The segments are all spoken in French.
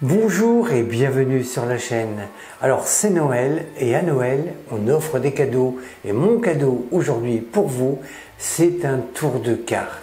Bonjour et bienvenue sur la chaîne. Alors c'est Noël et à Noël on offre des cadeaux et mon cadeau aujourd'hui pour vous c'est un tour de cartes.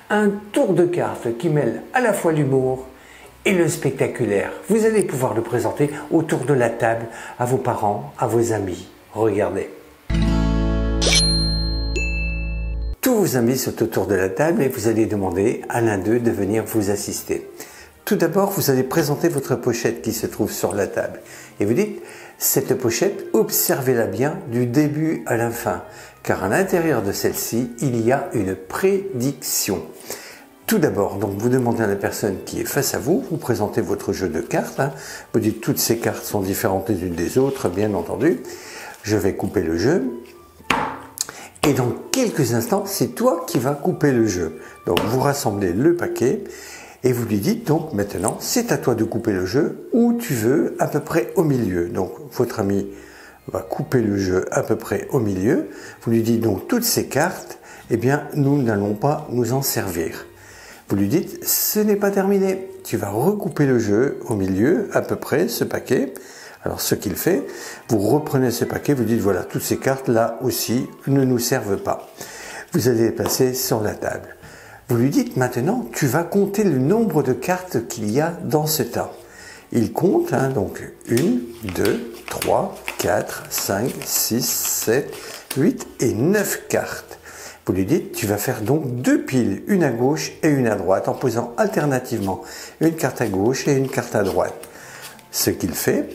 Un tour de cartes qui mêle à la fois l'humour et le spectaculaire. Vous allez pouvoir le présenter autour de la table à vos parents, à vos amis. Regardez. Tous vos amis sont autour de la table et vous allez demander à l'un d'eux de venir vous assister. Tout d'abord, vous allez présenter votre pochette qui se trouve sur la table. Et vous dites, cette pochette, observez-la bien du début à la fin. Car à l'intérieur de celle-ci, il y a une prédiction. Tout d'abord, donc vous demandez à la personne qui est face à vous, vous présentez votre jeu de cartes. Vous dites, toutes ces cartes sont différentes les unes des autres, bien entendu. Je vais couper le jeu. Et dans quelques instants, c'est toi qui vas couper le jeu. Donc vous rassemblez le paquet. Et vous lui dites donc maintenant, c'est à toi de couper le jeu où tu veux, à peu près au milieu. Donc votre ami va couper le jeu à peu près au milieu. Vous lui dites donc toutes ces cartes, eh bien nous n'allons pas nous en servir. Vous lui dites, ce n'est pas terminé. Tu vas recouper le jeu au milieu, à peu près, ce paquet. Alors ce qu'il fait, vous reprenez ce paquet, vous dites voilà, toutes ces cartes là aussi ne nous servent pas. Vous allez les placer sur la table. Vous lui dites maintenant, tu vas compter le nombre de cartes qu'il y a dans ce tas. Il compte, donc 1, 2, 3, 4, 5, 6, 7, 8 et 9 cartes. Vous lui dites, tu vas faire donc deux piles, une à gauche et une à droite, en posant alternativement une carte à gauche et une carte à droite. Ce qu'il fait,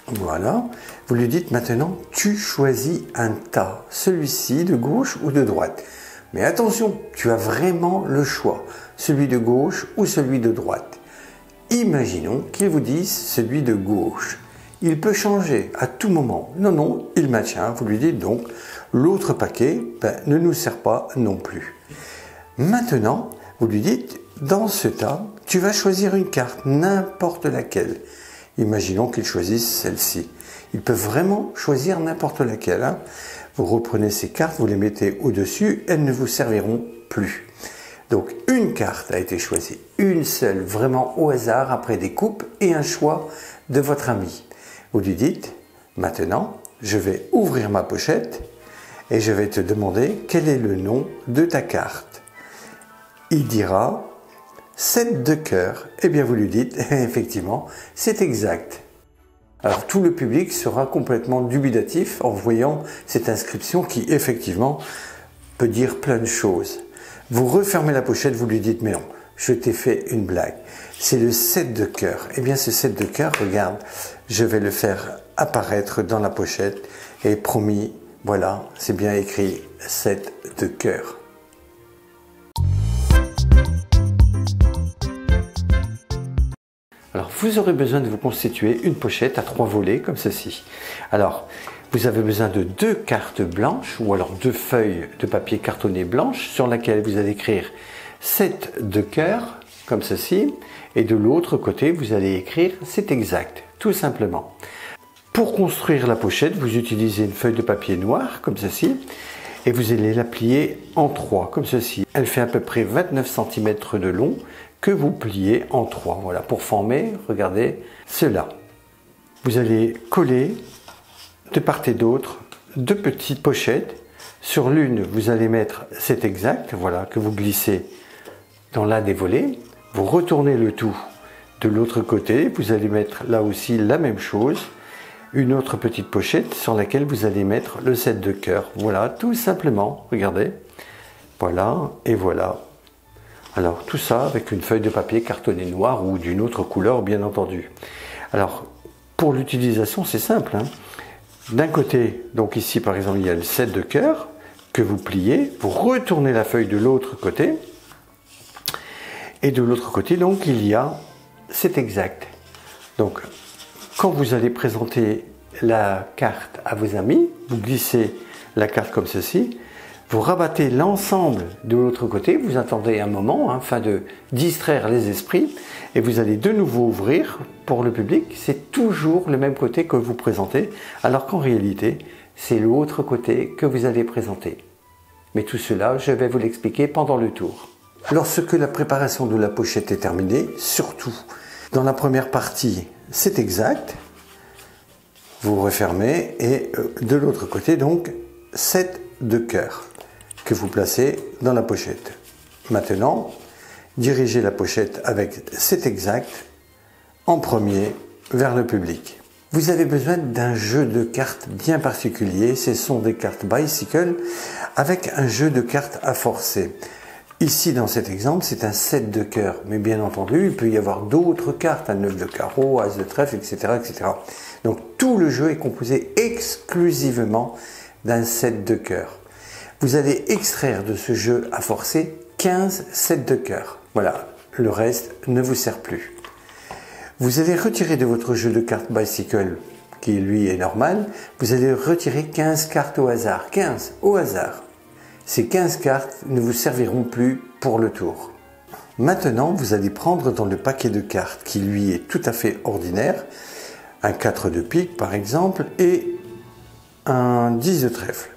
voilà, vous lui dites maintenant, tu choisis un tas, celui-ci de gauche ou de droite. Mais attention, tu as vraiment le choix, celui de gauche ou celui de droite. Imaginons qu'il vous dise celui de gauche. Il peut changer à tout moment. Non, il maintient. Vous lui dites donc, l'autre paquet ne nous sert pas non plus. Maintenant, vous lui dites, dans ce tas, tu vas choisir une carte, n'importe laquelle. Imaginons qu'il choisisse celle-ci. Il peut vraiment choisir n'importe laquelle. Vous reprenez ces cartes, vous les mettez au-dessus, elles ne vous serviront plus. Donc une carte a été choisie, une seule, vraiment au hasard, après des coupes et un choix de votre ami. Vous lui dites, maintenant, je vais ouvrir ma pochette et je vais te demander quel est le nom de ta carte. Il dira 7 de cœur. Eh bien vous lui dites, effectivement, c'est exact. Alors tout le public sera complètement dubitatif en voyant cette inscription qui effectivement peut dire plein de choses. Vous refermez la pochette, vous lui dites mais non, je t'ai fait une blague. C'est le 7 de cœur. Eh bien ce 7 de cœur, regarde, je vais le faire apparaître dans la pochette et promis, voilà, c'est bien écrit 7 de cœur. Alors, vous aurez besoin de vous constituer une pochette à 3 volets comme ceci. Alors, vous avez besoin de 2 cartes blanches ou alors 2 feuilles de papier cartonné blanche sur laquelle vous allez écrire 7 de cœur comme ceci. Et de l'autre côté, vous allez écrire c'est exact, tout simplement. Pour construire la pochette, vous utilisez une feuille de papier noir comme ceci. Et vous allez la plier en 3 comme ceci. Elle fait à peu près 29 cm de long que vous pliez en 3. Voilà, pour former, regardez, cela. Vous allez coller de part et d'autre 2 petites pochettes. Sur l'une, vous allez mettre c'est exact, voilà, que vous glissez dans l'un des volets. Vous retournez le tout de l'autre côté. Vous allez mettre là aussi la même chose. Une autre petite pochette sur laquelle vous allez mettre le 7 de cœur. Voilà, tout simplement, regardez. Voilà, et voilà. Alors, tout ça avec une feuille de papier cartonné noir ou d'une autre couleur, bien entendu. Alors, pour l'utilisation, c'est simple. D'un côté, donc ici, par exemple, il y a le 7 de cœur que vous pliez. Vous retournez la feuille de l'autre côté. Et de l'autre côté, donc, il y a c'est exact. Donc, quand vous allez présenter la carte à vos amis, vous glissez la carte comme ceci, vous rabattez l'ensemble de l'autre côté, vous attendez un moment afin de distraire les esprits et vous allez de nouveau ouvrir pour le public. C'est toujours le même côté que vous présentez, alors qu'en réalité, c'est l'autre côté que vous allez présenter. Mais tout cela, je vais vous l'expliquer pendant le tour. Lorsque la préparation de la pochette est terminée, surtout, dans la première partie, c'est exact. Vous refermez et de l'autre côté, donc, 7 de cœur que vous placez dans la pochette. Maintenant, dirigez la pochette avec 7 exact en premier vers le public. Vous avez besoin d'un jeu de cartes bien particulier. Ce sont des cartes bicycle avec un jeu de cartes à forcer. Ici, dans cet exemple, c'est un 7 de cœur. Mais bien entendu, il peut y avoir d'autres cartes, un 9 de carreau, as de trèfle, etc., etc. Donc, tout le jeu est composé exclusivement d'un 7 de cœur. Vous allez extraire de ce jeu à forcer 15 7 de cœur. Voilà, le reste ne vous sert plus. Vous allez retirer de votre jeu de cartes bicycle, qui lui est normal, vous allez retirer 15 cartes au hasard. 15 au hasard. Ces 15 cartes ne vous serviront plus pour le tour. Maintenant, vous allez prendre dans le paquet de cartes, qui lui est tout à fait ordinaire, un 4 de pique par exemple, et un 10 de trèfle.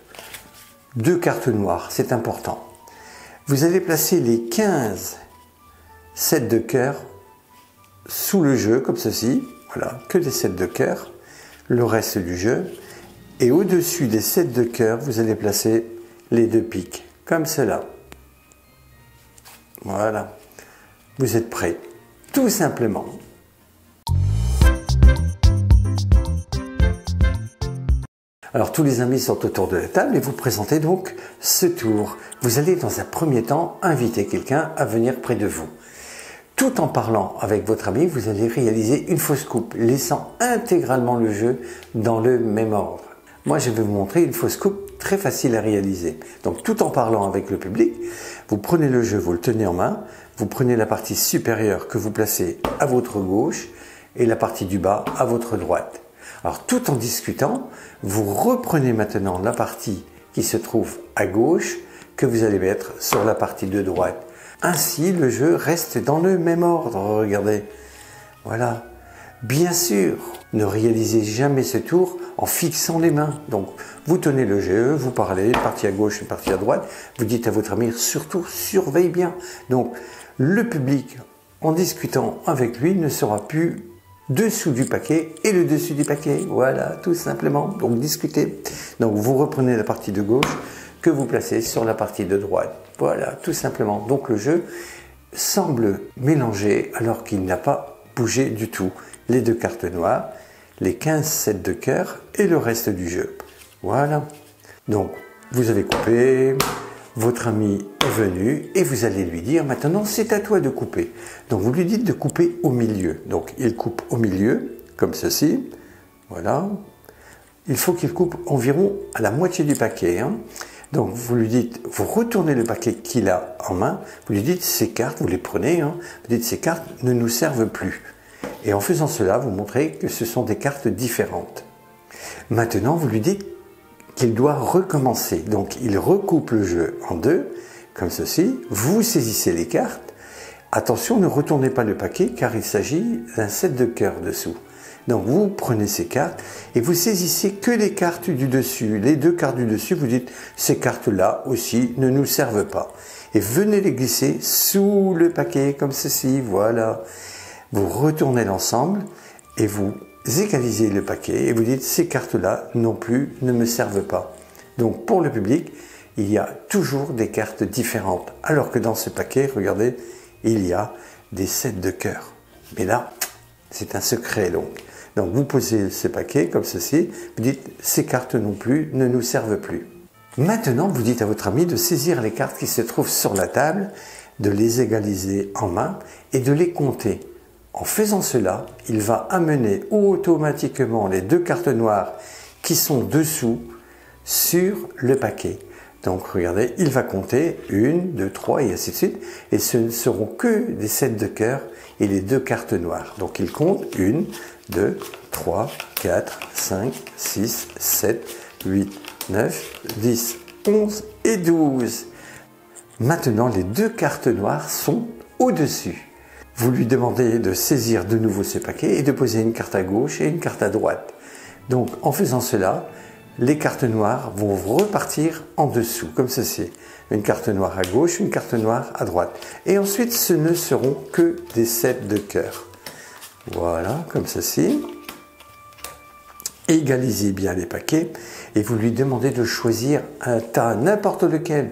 2 cartes noires, c'est important. Vous allez placer les 15 7 de cœur sous le jeu, comme ceci. Voilà, que des 7 de cœur, le reste du jeu. Et au-dessus des 7 de cœur, vous allez placer les 2 piques, comme cela. Voilà. Vous êtes prêts, tout simplement. Alors tous les amis sont autour de la table et vous présentez donc ce tour. Vous allez dans un premier temps inviter quelqu'un à venir près de vous. Tout en parlant avec votre ami, vous allez réaliser une fausse coupe, laissant intégralement le jeu dans le même ordre. Moi, je vais vous montrer une fausse coupe très facile à réaliser. Donc, tout en parlant avec le public, vous prenez le jeu, vous le tenez en main, vous prenez la partie supérieure que vous placez à votre gauche et la partie du bas à votre droite. Alors, tout en discutant, vous reprenez maintenant la partie qui se trouve à gauche que vous allez mettre sur la partie de droite. Ainsi, le jeu reste dans le même ordre, regardez. Voilà. Bien sûr, ne réalisez jamais ce tour en fixant les mains. Donc, vous tenez le jeu, vous parlez, une partie à gauche, une partie à droite. Vous dites à votre ami, surtout, surveille bien. Donc, le public, en discutant avec lui, ne sera plus dessous du paquet et le dessus du paquet. Voilà, tout simplement. Donc, discutez. Donc, vous reprenez la partie de gauche que vous placez sur la partie de droite. Voilà, tout simplement. Donc le jeu semble mélangé alors qu'il n'a pas bougé du tout. Les 2 cartes noires, les 15 7 de cœur et le reste du jeu. Voilà. Donc vous avez coupé, votre ami est venu et vous allez lui dire maintenant c'est à toi de couper. Donc vous lui dites de couper au milieu. Donc il coupe au milieu, comme ceci. Voilà. Il faut qu'il coupe environ à la moitié du paquet. Donc vous lui dites, vous retournez le paquet qu'il a en main, vous lui dites ces cartes, vous les prenez, vous dites ces cartes ne nous servent plus. Et en faisant cela, vous montrez que ce sont des cartes différentes. Maintenant, vous lui dites qu'il doit recommencer. Donc il recoupe le jeu en 2, comme ceci, vous saisissez les cartes. Attention, ne retournez pas le paquet car il s'agit d'un 7 de cœur dessous. Donc vous prenez ces cartes et vous saisissez que les cartes du dessus. Les 2 cartes du dessus, vous dites ces cartes-là aussi ne nous servent pas. Et venez les glisser sous le paquet comme ceci, voilà. Vous retournez l'ensemble et vous égalisez le paquet et vous dites ces cartes-là non plus ne me servent pas. Donc pour le public, il y a toujours des cartes différentes. Alors que dans ce paquet, regardez, il y a des 7 de cœur. Mais là, c'est un secret donc. Donc vous posez ce paquet comme ceci, vous dites ces cartes non plus ne nous servent plus. Maintenant vous dites à votre ami de saisir les cartes qui se trouvent sur la table, de les égaliser en main et de les compter. En faisant cela, il va amener automatiquement les 2 cartes noires qui sont dessous sur le paquet. Donc regardez, il va compter 1, 2, 3 et ainsi de suite. Et ce ne seront que des 7 de cœur et les 2 cartes noires. Donc il compte 1, 2, 3, 4, 5, 6, 7, 8, 9, 10, 11 et 12. Maintenant, les 2 cartes noires sont au-dessus. Vous lui demandez de saisir de nouveau ce paquet et de poser une carte à gauche et une carte à droite. Donc en faisant cela, les cartes noires vont repartir en dessous, comme ceci. Une carte noire à gauche, une carte noire à droite. Et ensuite, ce ne seront que des 7 de cœur. Voilà, comme ceci. Égalisez bien les paquets et vous lui demandez de choisir un tas, n'importe lequel.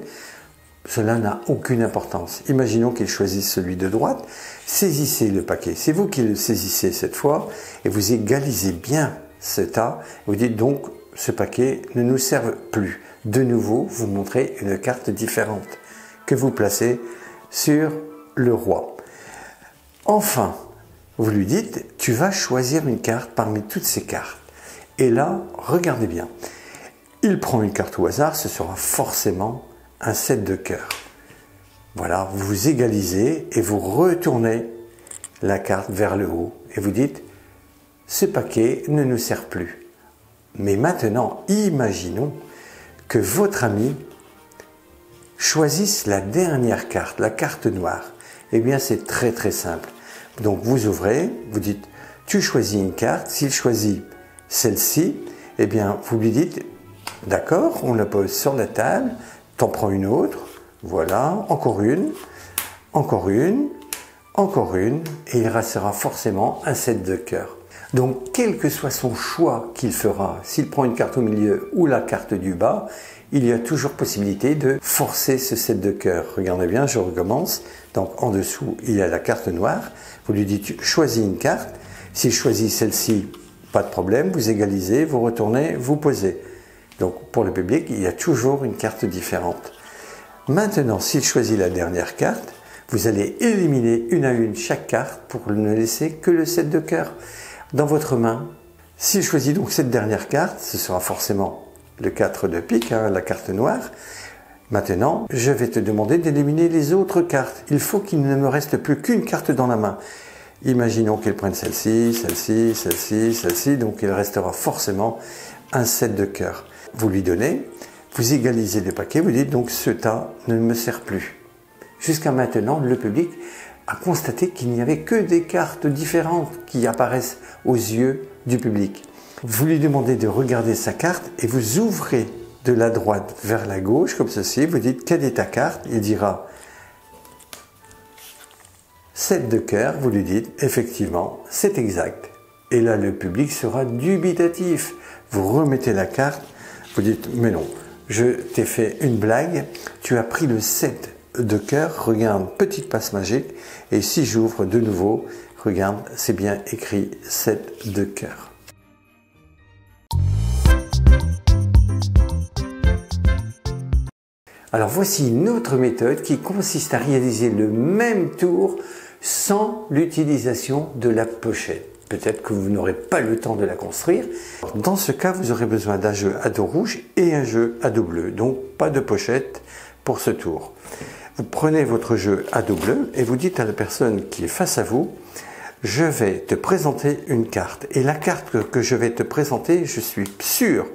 Cela n'a aucune importance. Imaginons qu'il choisisse celui de droite. Saisissez le paquet. C'est vous qui le saisissez cette fois et vous égalisez bien ce tas. Vous dites donc, ce paquet ne nous sert plus. De nouveau, vous montrez une carte différente que vous placez sur le roi. Enfin, vous lui dites, tu vas choisir une carte parmi toutes ces cartes. Et là, regardez bien. Il prend une carte au hasard, ce sera forcément un 7 de cœur. Voilà, vous vous égalisez et vous retournez la carte vers le haut. Et vous dites, ce paquet ne nous sert plus. Mais maintenant, imaginons que votre ami choisisse la dernière carte, la carte noire. Eh bien, c'est très très simple. Donc, vous ouvrez, vous dites, tu choisis une carte. S'il choisit celle-ci, eh bien, vous lui dites, d'accord, on la pose sur la table, t'en prends une autre, voilà, encore une, encore une, encore une, et il restera forcément un 7 de cœur. Donc, quel que soit son choix qu'il fera, s'il prend une carte au milieu ou la carte du bas, il y a toujours possibilité de forcer ce 7 de cœur. Regardez bien, je recommence. Donc, en dessous, il y a la carte noire. Vous lui dites, choisis une carte. S'il choisit celle-ci, pas de problème, vous égalisez, vous retournez, vous posez. Donc, pour le public, il y a toujours une carte différente. Maintenant, s'il choisit la dernière carte, vous allez éliminer une à une chaque carte pour ne laisser que le 7 de cœur dans votre main. S'il choisit donc cette dernière carte, ce sera forcément le 4 de pique, hein, la carte noire. Maintenant, je vais te demander d'éliminer les autres cartes. Il faut qu'il ne me reste plus qu'une carte dans la main. Imaginons qu'il prenne celle-ci, celle-ci, celle-ci, celle-ci, donc il restera forcément un 7 de cœur. Vous lui donnez, vous égalisez les paquets, vous dites donc ce tas ne me sert plus. Jusqu'à maintenant, le public a constaté qu'il n'y avait que des cartes différentes qui apparaissent aux yeux du public. Vous lui demandez de regarder sa carte et vous ouvrez de la droite vers la gauche, comme ceci, vous dites quelle est ta carte, il dira 7 de cœur, vous lui dites effectivement c'est exact. Et là le public sera dubitatif. Vous remettez la carte, vous dites mais non, je t'ai fait une blague, tu as pris le 7 de cœur, regarde, petite passe magique, et si j'ouvre de nouveau, regarde, c'est bien écrit 7 de cœur. Alors voici une autre méthode qui consiste à réaliser le même tour sans l'utilisation de la pochette. Peut-être que vous n'aurez pas le temps de la construire. Dans ce cas, vous aurez besoin d'un jeu à dos rouge et un jeu à dos bleu. Donc pas de pochette pour ce tour. Vous prenez votre jeu à dos bleu et vous dites à la personne qui est face à vous, je vais te présenter une carte. Et la carte que je vais te présenter, je suis sûr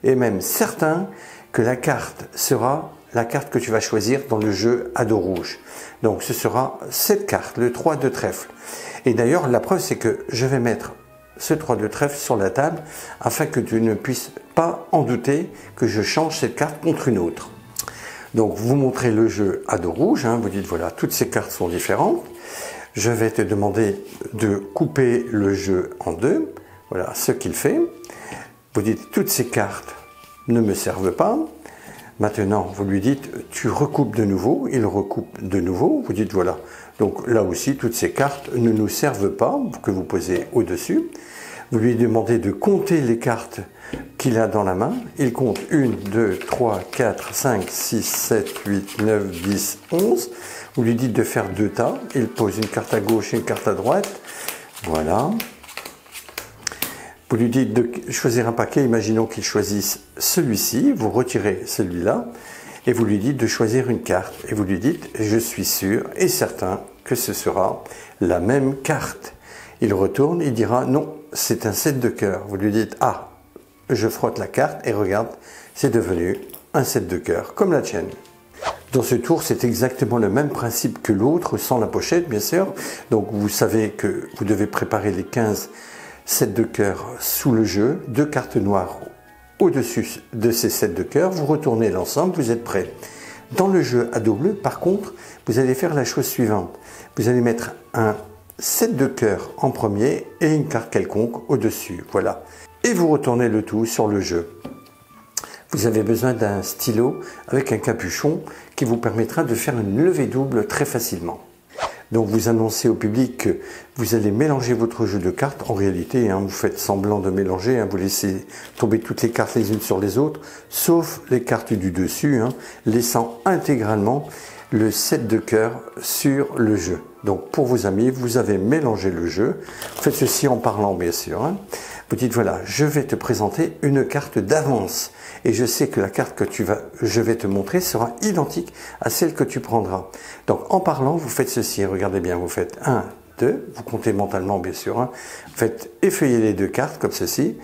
et même certain que la carte sera la carte que tu vas choisir dans le jeu à dos rouge. Donc ce sera cette carte, le 3 de trèfle. Et d'ailleurs, la preuve, c'est que je vais mettre ce 3 de trèfle sur la table afin que tu ne puisses pas en douter que je change cette carte contre une autre. Donc vous montrez le jeu à dos rouge, hein, vous dites voilà, toutes ces cartes sont différentes. Je vais te demander de couper le jeu en deux. Voilà ce qu'il fait. Vous dites toutes ces cartes ne me servent pas. Maintenant, vous lui dites, tu recoupes de nouveau, il recoupe de nouveau, vous dites voilà. Donc là aussi, toutes ces cartes ne nous servent pas, que vous posez au-dessus. Vous lui demandez de compter les cartes qu'il a dans la main. Il compte 1, 2, 3, 4, 5, 6, 7, 8, 9, 10, 11. Vous lui dites de faire 2 tas. Il pose une carte à gauche et une carte à droite. Voilà. Vous lui dites de choisir un paquet, imaginons qu'il choisisse celui-ci, vous retirez celui-là, et vous lui dites de choisir une carte. Et vous lui dites, je suis sûr et certain que ce sera la même carte. Il retourne, il dira, non, c'est un 7 de cœur. Vous lui dites, ah, je frotte la carte et regarde, c'est devenu un 7 de cœur, comme la tienne. Dans ce tour, c'est exactement le même principe que l'autre, sans la pochette, bien sûr. Donc vous savez que vous devez préparer les 15 7 de cœur sous le jeu, 2 cartes noires au-dessus de ces 7 de cœur, vous retournez l'ensemble, vous êtes prêt. Dans le jeu à dos bleu, par contre, vous allez faire la chose suivante. Vous allez mettre un 7 de cœur en premier et une carte quelconque au-dessus. Voilà. Et vous retournez le tout sur le jeu. Vous avez besoin d'un stylo avec un capuchon qui vous permettra de faire une levée double très facilement. Donc vous annoncez au public que vous allez mélanger votre jeu de cartes. En réalité, vous faites semblant de mélanger, vous laissez tomber toutes les cartes les unes sur les autres, sauf les cartes du dessus, laissant intégralement le 7 de cœur sur le jeu. Donc pour vos amis, vous avez mélangé le jeu. Faites ceci en parlant bien sûr. Vous dites voilà, je vais te présenter une carte d'avance et je sais que la carte que je vais te montrer sera identique à celle que tu prendras. Donc en parlant, vous faites ceci, regardez bien, vous faites 1, 2, vous comptez mentalement bien sûr, vous faites effeuiller les deux cartes comme ceci,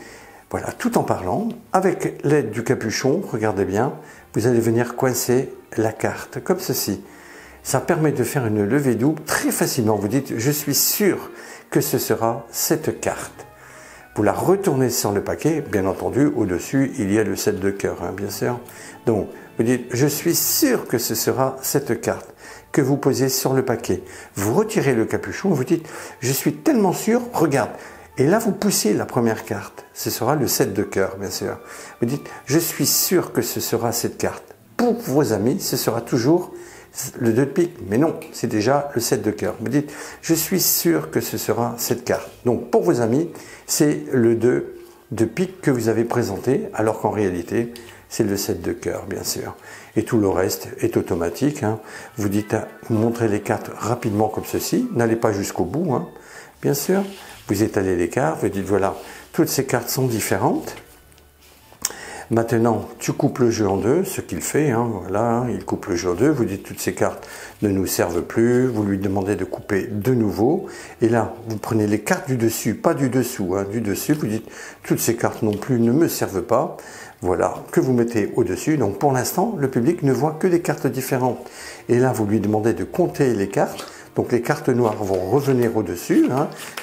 voilà, tout en parlant, avec l'aide du capuchon, regardez bien, vous allez venir coincer la carte comme ceci. Ça permet de faire une levée double très facilement. Vous dites, je suis sûr que ce sera cette carte. Vous la retournez sur le paquet, bien entendu, au-dessus, il y a le 7 de cœur, bien sûr. Donc, vous dites, je suis sûr que ce sera cette carte que vous posez sur le paquet. Vous retirez le capuchon, vous dites, je suis tellement sûr, regarde. Et là, vous poussez la première carte. Ce sera le 7 de cœur, bien sûr. Vous dites, je suis sûr que ce sera cette carte. Pour vos amis, ce sera toujours le 2 de pique, mais non, c'est déjà le 7 de cœur. Vous dites, je suis sûr que ce sera cette carte. Donc pour vos amis, c'est le 2 de pique que vous avez présenté, alors qu'en réalité, c'est le 7 de cœur, bien sûr. Et tout le reste est automatique. Vous dites, vous montrez les cartes rapidement comme ceci, n'allez pas jusqu'au bout, bien sûr. Vous étalez les cartes, vous dites, voilà, toutes ces cartes sont différentes. Maintenant, tu coupes le jeu en deux, ce qu'il fait, voilà, il coupe le jeu en deux, vous dites toutes ces cartes ne nous servent plus, vous lui demandez de couper de nouveau, et là, vous prenez les cartes du dessus, pas du dessous, du dessus, vous dites toutes ces cartes non plus ne me servent pas, voilà, que vous mettez au-dessus, donc pour l'instant, le public ne voit que des cartes différentes, et là, vous lui demandez de compter les cartes, donc les cartes noires vont revenir au-dessus,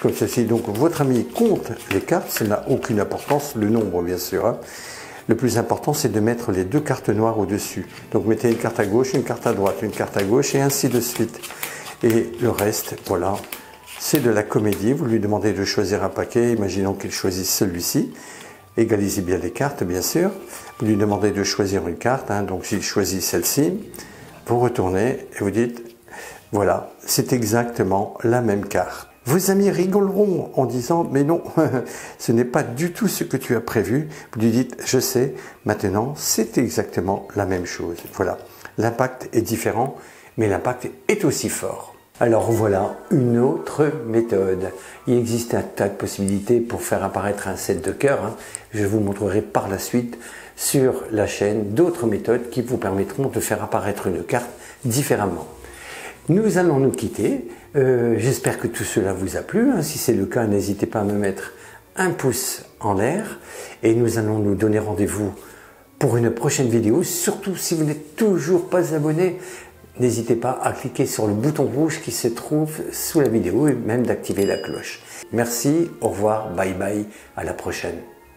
comme ceci, donc votre ami compte les cartes, ça n'a aucune importance, le nombre bien sûr, Le plus important, c'est de mettre les deux cartes noires au-dessus. Donc mettez une carte à gauche, une carte à droite, une carte à gauche et ainsi de suite. Et le reste, voilà, c'est de la comédie. Vous lui demandez de choisir un paquet, imaginons qu'il choisisse celui-ci. Égalisez bien les cartes, bien sûr. Vous lui demandez de choisir une carte, donc s'il choisit celle-ci, vous retournez et vous dites, voilà, c'est exactement la même carte. Vos amis rigoleront en disant « mais non, ce n'est pas du tout ce que tu as prévu ». Vous lui dites « je sais, maintenant c'est exactement la même chose ». Voilà, l'impact est différent, mais l'impact est aussi fort. Alors voilà une autre méthode. Il existe un tas de possibilités pour faire apparaître un 7 de cœur. Je vous montrerai par la suite sur la chaîne d'autres méthodes qui vous permettront de faire apparaître une carte différemment. Nous allons nous quitter. J'espère que tout cela vous a plu. Si c'est le cas, n'hésitez pas à me mettre un pouce en l'air. Et nous allons nous donner rendez-vous pour une prochaine vidéo. Surtout si vous n'êtes toujours pas abonné, n'hésitez pas à cliquer sur le bouton rouge qui se trouve sous la vidéo et même d'activer la cloche. Merci, au revoir, bye bye, à la prochaine.